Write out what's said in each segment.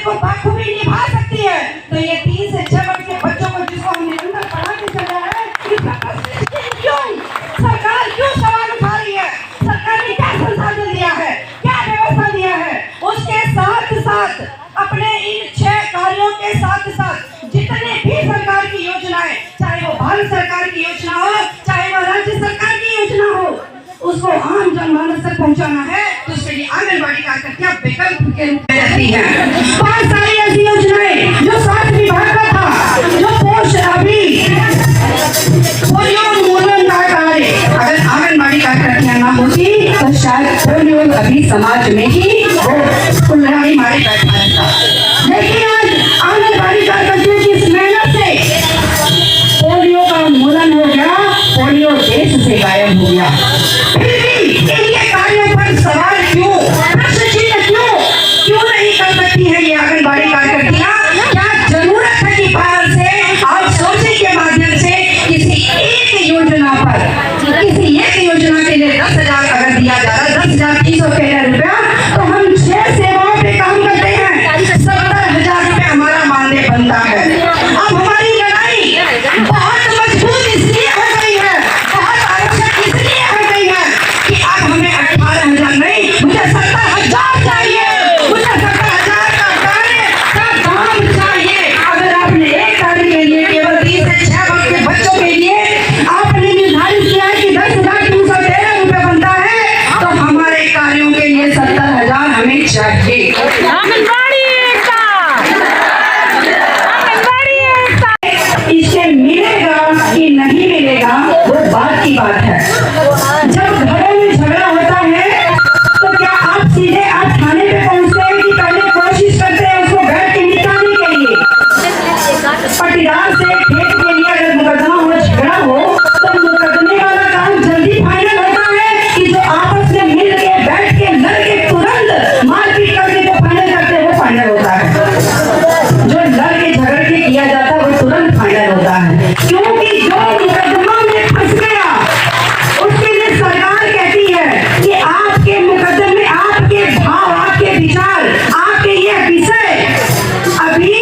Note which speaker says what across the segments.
Speaker 1: को बखूबी निभा सकती है, तो ये 3 से 6 वर्ष के बच्चों को जिसको हम निरंतर पढ़ा के चल रहा है, क्यों सरकार क्यों सवाल उठा रही है? सरकार ने क्या संसाधन दिया है, क्या व्यवस्था दिया है? उसके साथ साथ अपने इन 6 कार्यों के साथ साथ जितने भी सरकार की योजनाएं, चाहे वो भारत सरकार की योजना हो, चाहे वो राज्य सरकार की योजना हो, उसको आम जनमानस तक पहुंचाना है, तो उसके लिए आंगनबाड़ी कार्यकर्ता विकल्प के रूप में रहती है। 5 सारी ऐसी योजनाएं जो स्वास्थ्य विभाग का था, जो पोलियो उन्मूलन का कार्य, अगर आंगनबाड़ी कार्यकर्ता ना होती तो शायद पोलियो अभी समाज में ही कुल्हाड़ी मारे बैठा रहता। लेकिन आज आंगनबाड़ी कार्यकर्ता की इस मेहनत से पोलियो का उन्मूलन हो गया, पोलियो देश से गायब हो गया। फिर भी इनके कार्यों पर सवाल क्यों, प्रश्न चिन्ह क्यों नहीं कर सकती है ये आंगनबाड़ी कार्यकर्ता? क्या जरूरत है कि बाहर से आउटसोर्सिंग के माध्यम से किसी एक योजना पर, किसी एक योजना के लिए 10,000 अगर दिया जा रहा है, 10,313 रुपया, तो हम 6 सेवाओं पे काम करते हैं, 70,000 रुपये हमारा मानदेय बनता है। अब हमारी लड़ाई बहुत मजबूत इसलिए हो गई है, बहुत आवश्यक इसलिए हो गई है कि अब हमें 18,000 नहीं, मुझे 70,000 चाहिए, मुझे 70,000 का कार्य का काम चाहिए। अगर आपने एक कार्य के लिए केवल 3 से 6 वर्ष के बच्चों के लिए आपने निर्धारित किया है कि 10,313 रुपये बनता है, तो हमारे कार्यों के लिए 70,000 हमें चाहिए। इससे मिलेगा कि नहीं मिलेगा वो बात की बात है। जब घरों में झगड़ा होता है तो क्या आप सीधे थाने पे पहुंचते हैं कि पहले कोशिश करते हैं उसको बैठ के निकालने के लिए? पटीदार से खेत के लिए अगर मुकदमा हो, झगड़ा हो, तो मुकदमे वाला काम जल्दी फाइनल होता है कि जो आपस में मिल के बैठ के लड़ के तुरंत मारपीट करके जो फाइनल करते हैं वो फाइनल होता है। जो लड़ के झगड़ के किया जाता है वो तुरंत फाइनल होता है, क्योंकि जो मुकदमा में फंस गया उसके लिए सरकार कहती है कि आपके मुकदमे, आपके भाव, आपके विचार, आपके ये विषय अभी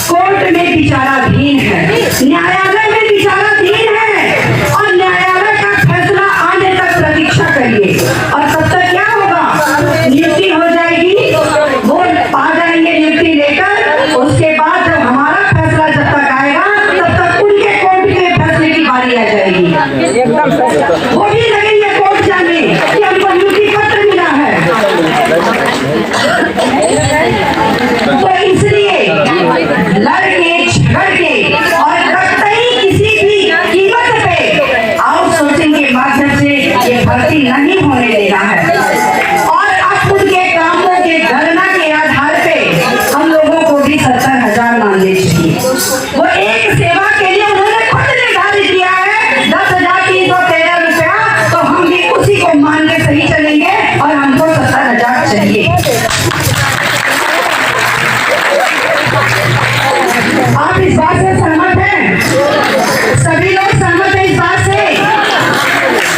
Speaker 1: कोर्ट में विचाराधीन है, न्यायालय में विचाराधीन है, और न्यायालय का फैसला आने तक प्रतीक्षा करिए। और तब तक क्या होगा? नियुक्ति हो जाएगी, वो आ जाएंगे नियुक्ति लेकर, उसके बाद जब हमारा फैसला जब तक आएगा तब तक उनके कोर्ट के फैसले की बारी आ जाएगी। वो भी लगेंगे कोर्ट जाने कि हमको नियुक्ति पत्र मिला है। तो इसलिए लड़के झगड़ के और कतई किसी भी कीमत पे आउटसोर्सिंग के माध्यम से ये भर्ती नहीं होने देना है। और अब उनके कामों के गणना के आधार पे हम लोगों को भी 70,000 मानने चाहिए। वो एक सेवा के लिए उन्होंने खुद निर्धारित किया है 10,313 रुपया, तो हम भी उसी को मान के सही चलेंगे और हमको 70,000 चाहिए। आप इस बात से सहमत हैं? सभी लोग सहमत हैं इस बात से?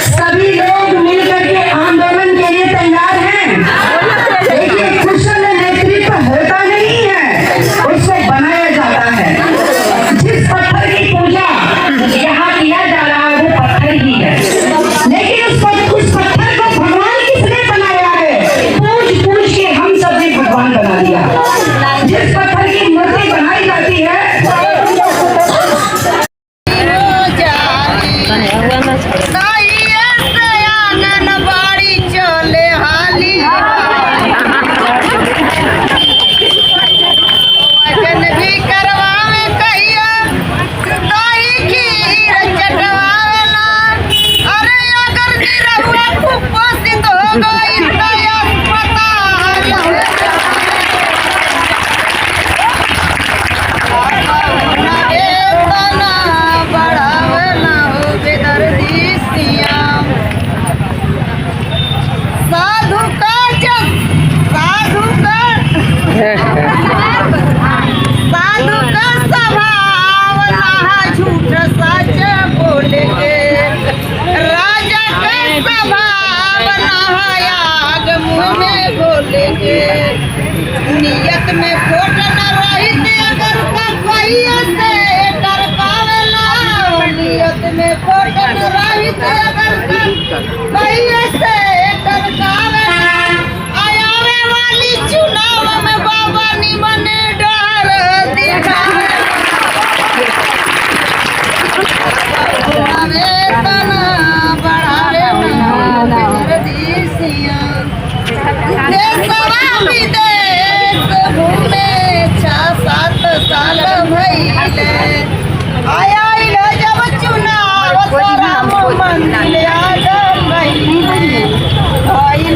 Speaker 1: सभी लोग मिलकर के आंदोलन के लिए तैयार हैं? देखिए, कुशल नेतृत्व होता नहीं है, उसको बनाया जाता है। जिस पत्थर की पूजा यहाँ किया जा रहा है वो पत्थर ही है, लेकिन उस पत्थर को भगवान किसने बनाया है? पूछ के हम सब ने भगवान बना दिया। जिस पत्थर की मूर्ति बनाई जाती है नियत में
Speaker 2: देशवा विदेश घूमे 6-7 साल भइले आइलो जब चुनाव राम मंदिर आ गइले